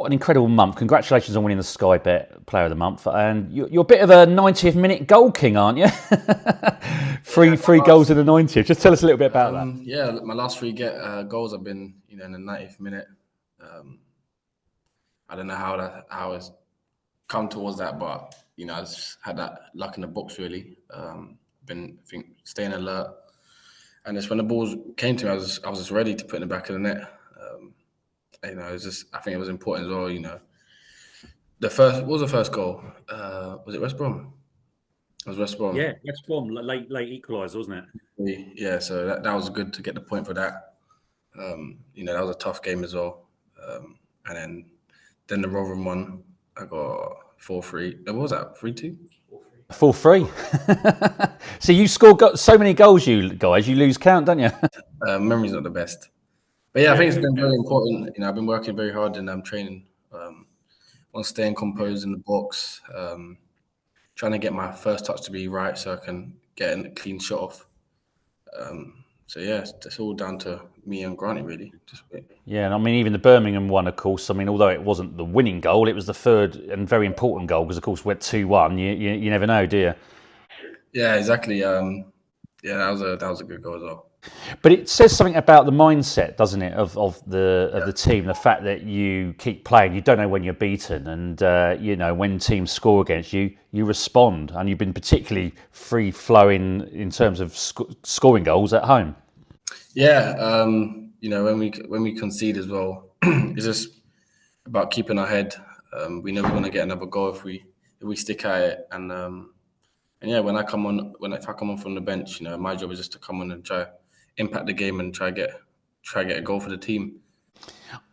What an incredible month. Congratulations on winning the Sky Bet Player of the Month. And you're a bit of a 90th minute goal king, aren't you? three goals in the 90th. Just tell us a little bit about that. Yeah, my last three goals have been, in the 90th minute. I don't know how it's come towards that, but I just had that luck in the box really. I think staying alert, and just when the balls came to me, I was just ready to put in the back of the net. It was just, I think it was important as well. What was the first goal? Was it West Brom? It was West Brom. Yeah, West Brom, late equaliser, wasn't it? Yeah, so that was good to get the point for that. That was a tough game as well. And then the Rotherham one, I got 4-3. What was that? 3-2? 4-3. So you scored so many goals, you guys. You lose count, don't you? Memory's not the best. But yeah, I think it's been very important. I've been working very hard in training on staying composed in the box, trying to get my first touch to be right so I can get a clean shot off. So yeah, it's all down to me and Granny really. Yeah, and I mean even the Birmingham one, of course. I mean, although it wasn't the winning goal, it was the third and very important goal because, of course, we went 2-1. You never know, do you? Yeah, exactly. That was a good goal as well. But it says something about the mindset, doesn't it, of the team? The fact that you keep playing, you don't know when you're beaten, and when teams score against you, you respond, and you've been particularly free flowing in terms of scoring goals at home. Yeah, when we concede as well, it's just about keeping our head. We know we're going to get another goal if we stick at it, and yeah, if I come on from the bench, my job is just to come on and try impact the game and try get a goal for the team.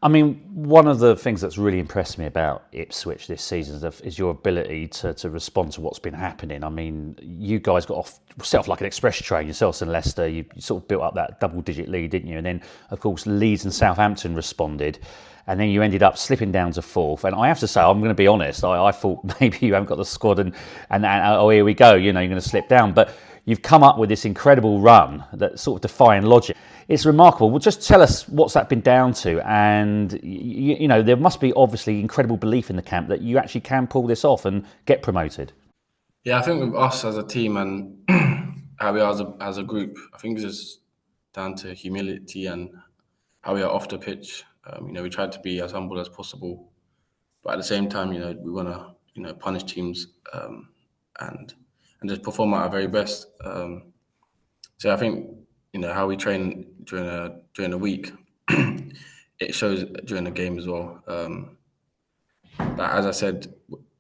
I mean, one of the things that's really impressed me about Ipswich this season is your ability to respond to what's been happening. I mean, you guys set off like an express train yourselves in Leicester. You sort of built up that double-digit lead, didn't you? And then, of course, Leeds and Southampton responded. And then you ended up slipping down to fourth. And I have to say, I'm going to be honest, I thought maybe you haven't got the squad and oh, here we go, you're going to slip down. But you've come up with this incredible run that sort of defying logic. It's remarkable. Well, just tell us what's that been down to. And, there must be obviously incredible belief in the camp that you actually can pull this off and get promoted. Yeah, I think with us as a team and how we are as a group, I think it's just down to humility and how we are off the pitch. We try to be as humble as possible, but at the same time, we want to, punish teams and just perform at our very best. So I think, how we train during the week, it shows during the game as well. But as I said,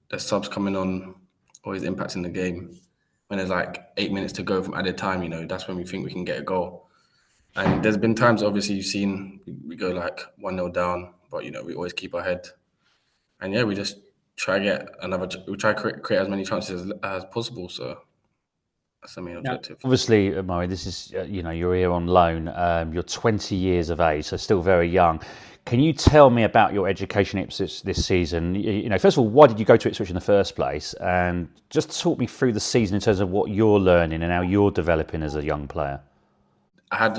the subs coming on always impacting the game. When there's like 8 minutes to go from added time, that's when we think we can get a goal. And there's been times, obviously, you've seen we go like 1-0 down, but we always keep our head. And yeah, we just try to create as many chances as possible. So that's the main objective. Obviously, Omari, this is you're here on loan. You're 20 years of age, so still very young. Can you tell me about your education at Ipswich this season? First of all, why did you go to Ipswich in the first place? And just talk me through the season in terms of what you're learning and how you're developing as a young player. I had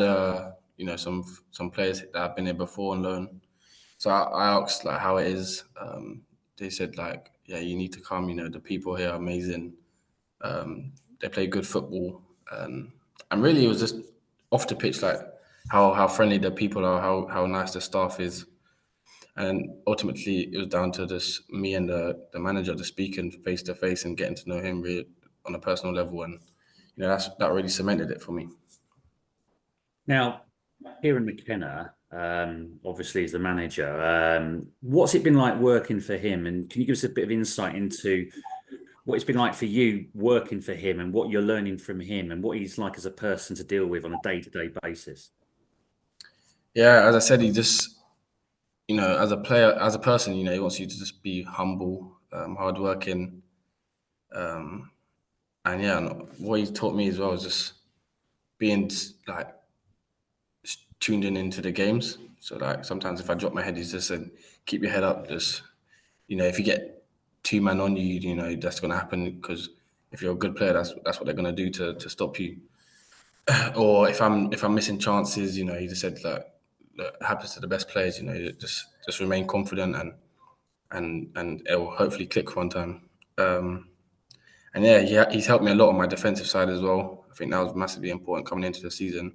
some players that have been here before on loan, so I asked like how it is. They said like, yeah, you need to come. The people here are amazing. They play good football, and really it was just off the pitch, like how friendly the people are, how nice the staff is, and ultimately it was down to just me and the manager just speaking face to face and getting to know him really on a personal level, and that really cemented it for me. Now, here in McKenna, obviously as the manager, what's it been like working for him? And can you give us a bit of insight into what it's been like for you working for him and what you're learning from him and what he's like as a person to deal with on a day-to-day basis? Yeah, as I said, he just, as a player, as a person, he wants you to just be humble, hardworking. And yeah, and what he taught me as well is just being like tuned into the games. So like sometimes if I drop my head, he's just said, keep your head up. Just, if you get two man on you, that's going to happen because if you're a good player, that's what they're going to do to stop you. Or if I'm missing chances, he just said that happens to the best players. Just remain confident and and it will hopefully click one time. And yeah, he's helped me a lot on my defensive side as well. I think that was massively important coming into the season.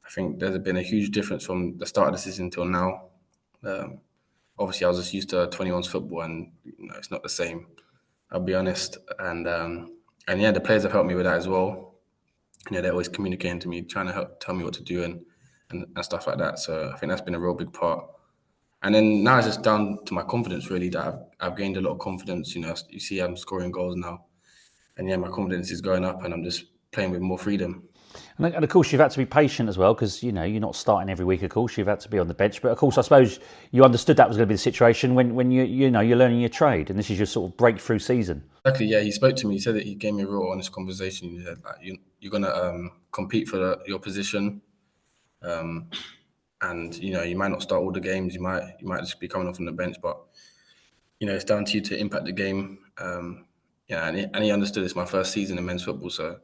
I think there's been a huge difference from the start of the season till now. Obviously, I was just used to 21's football, and it's not the same. I'll be honest. And yeah, the players have helped me with that as well. They're always communicating to me, trying to help tell me what to do and stuff like that. So I think that's been a real big part. And then now it's just down to my confidence, really, that I've gained a lot of confidence. You see I'm scoring goals now. And yeah, my confidence is going up and I'm just playing with more freedom. And of course, you've had to be patient as well because you're not starting every week. Of course, you've had to be on the bench, but of course, I suppose you understood that was going to be the situation when you're learning your trade, and this is your sort of breakthrough season. Exactly. Yeah, he spoke to me. He said that he gave me a real honest conversation. He said like you're gonna compete for your position, and you might not start all the games. You might just be coming off on the bench, but it's down to you to impact the game. And he understood it's my first season in men's football, so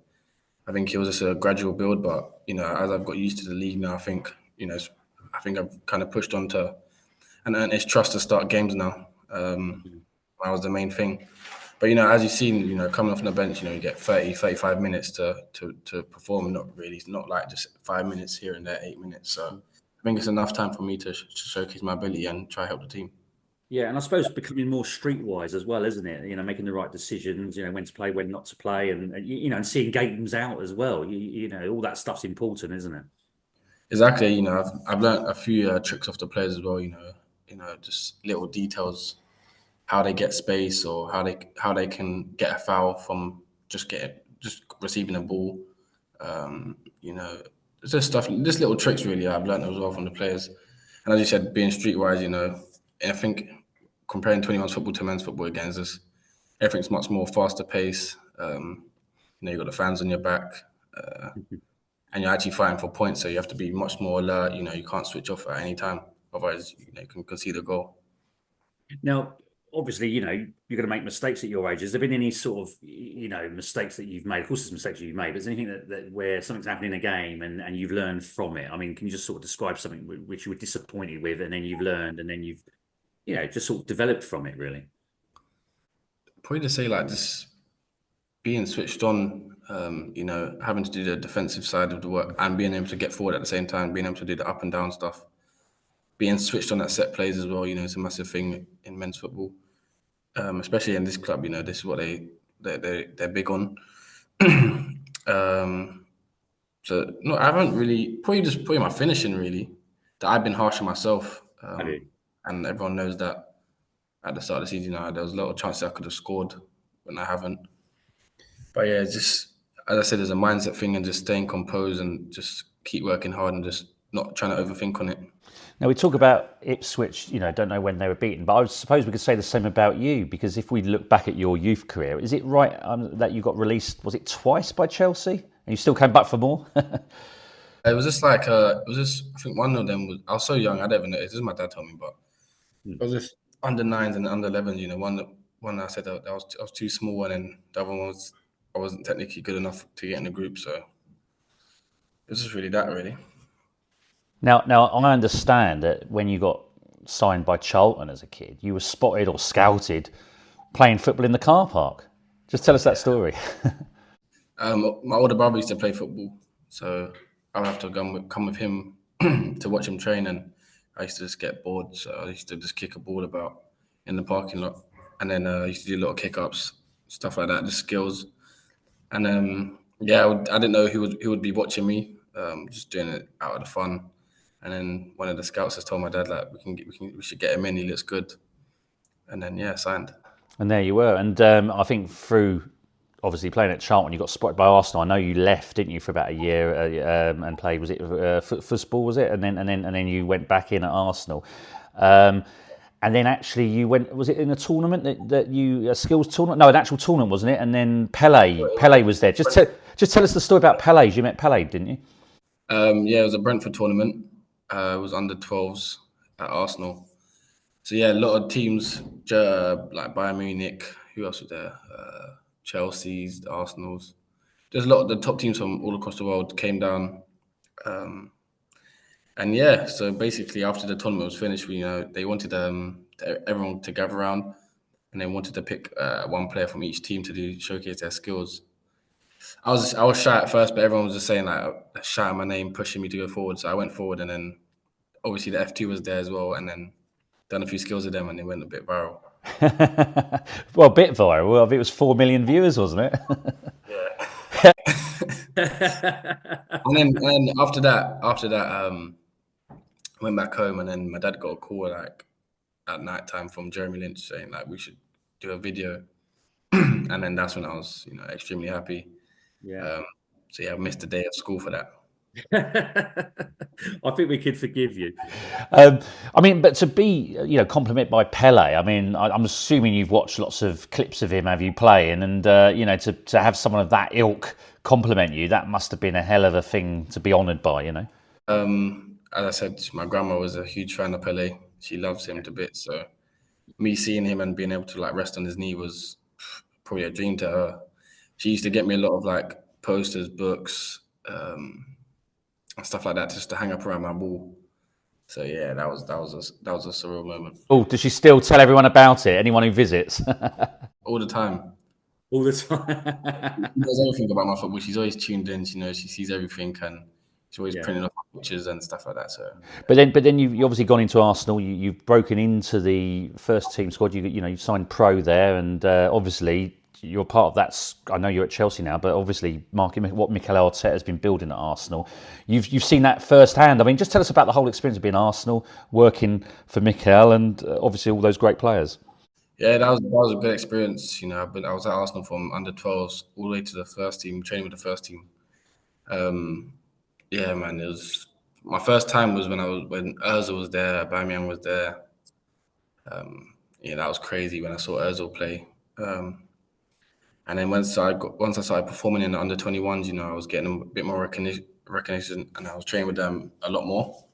I think it was just a gradual build. But as I've got used to the league now, I think I've kind of pushed on to and earned his trust to start games now. That was the main thing. But as you've seen, coming off on the bench, you get 30, 35 minutes to perform. Not really, it's not like just 5 minutes here and there, 8 minutes. So I think it's enough time for me to showcase my ability and try help the team. Yeah, and I suppose becoming more streetwise as well, isn't it? Making the right decisions, when to play, when not to play, and and seeing games out as well. All that stuff's important, isn't it? Exactly. I've learned a few tricks off the players as well. Just little details, how they get space or how they can get a foul from just receiving a ball. Just stuff, just little tricks really I've learned as well from the players. And as you said, being streetwise, I think comparing 21's football to men's football again is just everything's much more faster pace. You've got the fans on your back, and you're actually fighting for points, so you have to be much more alert. You can't switch off at any time, otherwise you can concede a goal. Now, obviously, you're going to make mistakes at your age. Has there been any sort of, mistakes that you've made? Of course, there's mistakes you've made, but is there anything that where something's happened in a game and you've learned from it? I mean, can you just sort of describe something which you were disappointed with and then you've learned and then you've, just sort of developed from it, really? Probably to say like just being switched on, having to do the defensive side of the work and being able to get forward at the same time, being able to do the up and down stuff, being switched on at set plays as well. It's a massive thing in men's football, especially in this club. This is what they're big on. So no, I haven't really probably my finishing really that I've been harsh on myself, and everyone knows that. At the start of the season, there was a lot of chances I could have scored when I haven't. But yeah, it's just as I said, there's a mindset thing and just staying composed and just keep working hard and just not trying to overthink on it. Now we talk about Ipswich, don't know when they were beaten, but I suppose we could say the same about you because if we look back at your youth career, is it right that you got released? Was it twice by Chelsea, and you still came back for more? It was just like I think one of them was I was so young I don't even know. This is my dad told me, but it was just under 9s and under 11s. One I said that I was too small, and then the other one was I wasn't technically good enough to get in the group. So it was just really that, really. Now I understand that when you got signed by Charlton as a kid, you were spotted or scouted playing football in the car park. Just tell us that story. My older brother used to play football, so I would have to come with him to watch him train, and I used to just get bored, so I used to just kick a ball about in the parking lot, and then I used to do little kick-ups, stuff like that, just skills. And I didn't know who would be watching me, just doing it out of the fun. And then one of the scouts has told my dad like we should get him in. He looks good. And then signed. And there you were. And I think through obviously playing at Charlton, you got spotted by Arsenal. I know you left, didn't you, for about a year and played. Was it football? Was it? And then you went back in at Arsenal. And then actually you went. Was it in a tournament a skills tournament? No, an actual tournament, wasn't it? And then Pele was there. Just tell us the story about Pele. You met Pele, didn't you? It was a Brentford tournament. It was under 12s at Arsenal. So a lot of teams like Bayern Munich. Who else was there? Chelsea's, the Arsenals. There's a lot of the top teams from all across the world came down. So basically after the tournament was finished, they wanted everyone to gather around, and they wanted to pick one player from each team to showcase their skills. I was shy at first, but everyone was just saying like shouting my name, pushing me to go forward. So I went forward, and then obviously the F2 was there as well, and then done a few skills with them, and they went a bit viral. Well, a bit viral. Well, I think it was 4 million viewers, wasn't it? Yeah. and then after that, I went back home, and then my dad got a call like at night time from Jeremy Lynch saying like we should do a video, and then that's when I was extremely happy. Yeah. So yeah, I missed a day of school for that. I think we could forgive you. I mean, but to be, complimented by Pele, I mean, I'm assuming you've watched lots of clips of him, have you, playing? And, to have someone of that ilk compliment you, that must have been a hell of a thing to be honoured by, As I said, my grandma was a huge fan of Pele. She loves him to bits. So me seeing him and being able to like rest on his knee was probably a dream to her. She used to get me a lot of like posters, books, and stuff like that just to hang up around my wall. So yeah, that was a surreal moment. Oh, does she still tell everyone about it? Anyone who visits? All the time. All the time. She knows everything about my football. She's always tuned in. She sees everything, and she's always printing off pictures and stuff like that. So, but then you've obviously gone into Arsenal. You've broken into the first team squad. You've signed pro there, and obviously you're part of that. I know you're at Chelsea now, but obviously marking what Mikel Arteta has been building at Arsenal. You've seen that firsthand. I mean, just tell us about the whole experience of being Arsenal, working for Mikel, and obviously all those great players. Yeah, that was a good experience. I was at Arsenal from under 12s all the way to the first team, training with the first team. Yeah, man, it was my first time was when Özil was there, Aubameyang was there. Yeah, that was crazy when I saw Özil play. And then once I started performing in the under 21s, I was getting a bit more recognition, and I was training with them a lot more.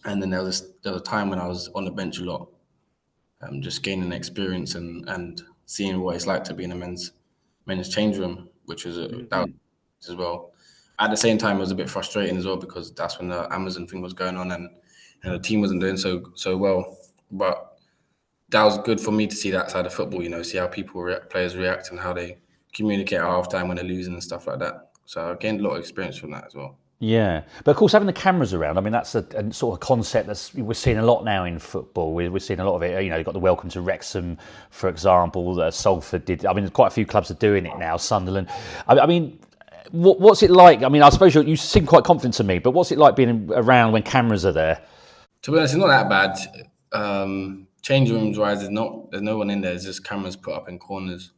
And then there was a time when I was on the bench a lot. Just gaining experience and seeing what it's like to be in a men's change room, which was that as well. At the same time, it was a bit frustrating as well because that's when the Amazon thing was going on and the team wasn't doing so well. But that was good for me to see that side of football. See how players react and how they communicate at halftime when they're losing and stuff like that. So I gained a lot of experience from that as well. Yeah, but of course having the cameras around, I mean, that's a sort of concept we're seeing a lot now in football. We're seeing a lot of it. You've got the Welcome to Wrexham, for example. Salford did. I mean, quite a few clubs are doing it now. Sunderland. I mean, what's it like? I mean, I suppose you seem quite confident to me, but what's it like being around when cameras are there? To be honest, it's not that bad. Change rooms wise, there's no one in there. There's just cameras put up in corners.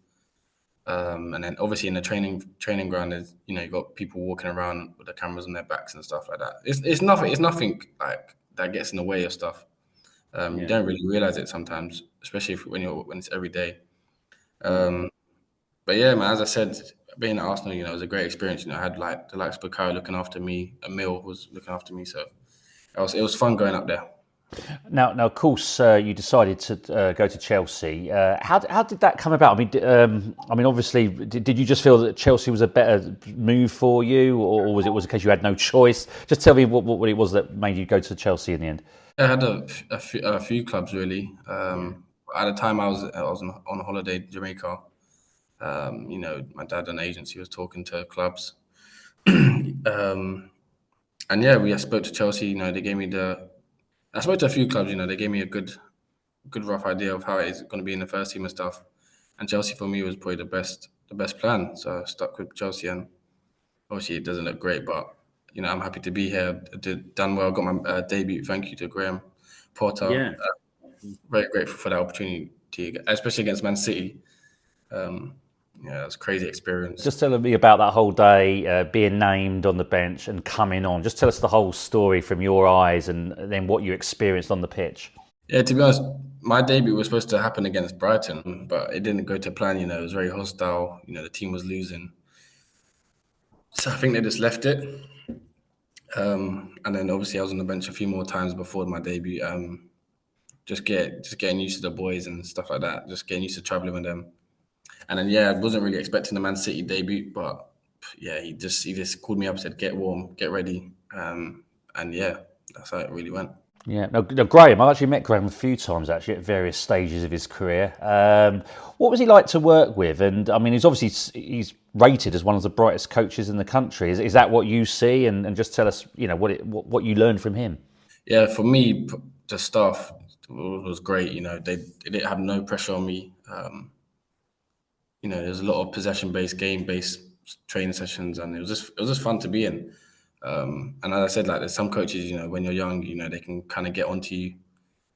And then obviously in the training ground, there's you've got people walking around with the cameras on their backs and stuff like that. It's nothing like that gets in the way of stuff. You don't really realize it sometimes, especially when it's every day. But yeah, man, as I said, being at Arsenal, it was a great experience. I had like the likes of Bukayo looking after me, Emil was looking after me, so it was fun going up there. Now, of course, you decided to go to Chelsea. How did that come about? I mean, obviously, did you just feel that Chelsea was a better move for you, or was it a case you had no choice? Just tell me what it was that made you go to Chelsea in the end. I had a few clubs really. At the time, I was on holiday in Jamaica. My dad and agency was talking to clubs, and yeah, we spoke to Chelsea. They gave me I spoke to a few clubs. They gave me a good rough idea of how it's going to be in the first team and stuff. And Chelsea for me was probably the best plan. So I stuck with Chelsea, and obviously it doesn't look great, but I'm happy to be here. I done well. Got my debut. Thank you to Graham Potter. Yeah. Very grateful for that opportunity, especially against Man City. Yeah, it was a crazy experience. Just tell me about that whole day, being named on the bench and coming on. Just tell us the whole story from your eyes and then what you experienced on the pitch. Yeah, to be honest, my debut was supposed to happen against Brighton, but it didn't go to plan. It was very hostile. The team was losing. So I think they just left it. And then obviously I was on the bench a few more times before my debut. Just getting used to the boys and stuff like that. Just getting used to traveling with them. And then I wasn't really expecting the Man City debut, but yeah, he just called me up and said, "Get warm, get ready," and yeah, that's how it really went. Yeah, no, Graham. I've actually met Graham a few times actually at various stages of his career. What was he like to work with? And I mean, he's rated as one of the brightest coaches in the country. Is that what you see? And just tell us, what you learned from him. Yeah, for me, the staff was great. They didn't have no pressure on me. There's a lot of possession-based, game-based training sessions, and it was just fun to be in. And as I said, like there's some coaches, when you're young, they can kind of get onto you.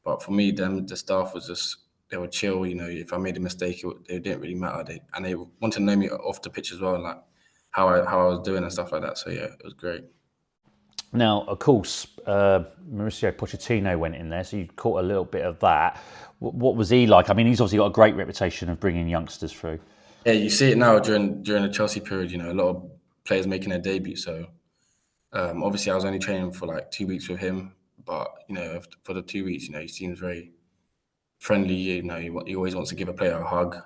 But for me, the staff was just they were chill. If I made a mistake, it didn't really matter. They wanted to know me off the pitch as well, like how I was doing and stuff like that. So yeah, it was great. Now, of course, Mauricio Pochettino went in there, so you caught a little bit of that. What was he like? I mean, he's obviously got a great reputation of bringing youngsters through. Yeah, you see it now during the Chelsea period. A lot of players making their debut. So obviously, I was only training for like 2 weeks with him, but for the 2 weeks, he seems very friendly. He always wants to give a player a hug,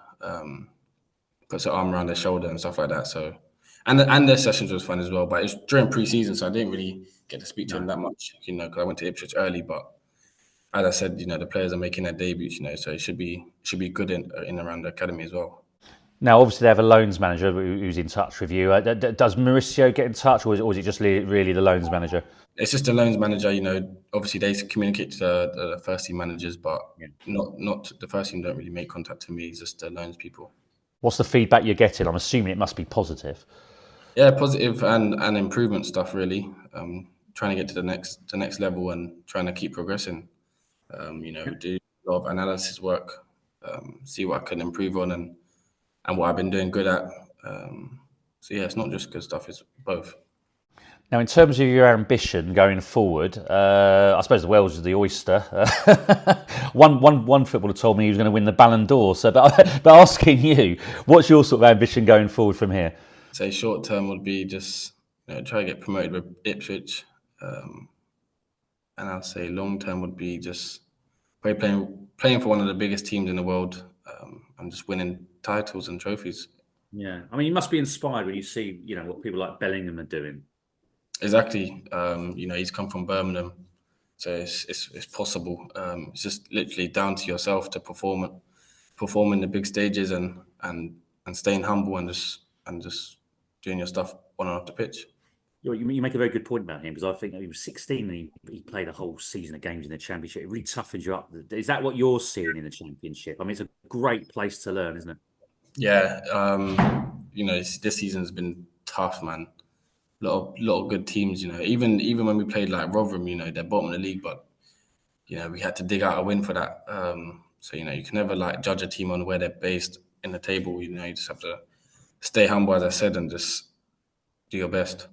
puts an arm around their shoulder and stuff like that. So, and their sessions was fun as well. But it's during pre-season, so I didn't really get to speak to him that much. Because I went to Ipswich early. But as I said, the players are making their debuts. So it should be good in around the academy as well. Now, obviously, they have a loans manager who's in touch with you. Does Mauricio get in touch, or is it just really the loans manager? It's just the loans manager. Obviously they communicate to the first team managers, but not the first team don't really make contact to me. It's just the loans people. What's the feedback you're getting? I'm assuming it must be positive. Yeah, positive and improvement stuff really. Trying to get to the next level and trying to keep progressing. We do a lot of analysis work, see what I can improve on and what I've been doing good at. So yeah, it's not just good stuff; it's both. Now, in terms of your ambition going forward, I suppose the Welsh is the oyster. One footballer told me he was going to win the Ballon d'Or. So, but asking you, what's your sort of ambition going forward from here? Say short term would be just try to get promoted with Ipswich, and I'll say long term would be just playing for one of the biggest teams in the world, and just winning titles and trophies. Yeah, I mean, you must be inspired when you see, what people like Bellingham are doing. Exactly. He's come from Birmingham, so it's possible. It's just literally down to yourself to perform in the big stages and staying humble and just doing your stuff on and off the pitch. You make a very good point about him, because I think he was 16 and he played a whole season of games in the Championship. It really toughens you up. Is that what you're seeing in the Championship? I mean, it's a great place to learn, isn't it? Yeah. This season's been tough, man. Lot of good teams. Even when we played like Rotherham, they're bottom of the league, but we had to dig out a win for that. So you can never like judge a team on where they're based in the table. You just have to stay humble, as I said, and just do your best.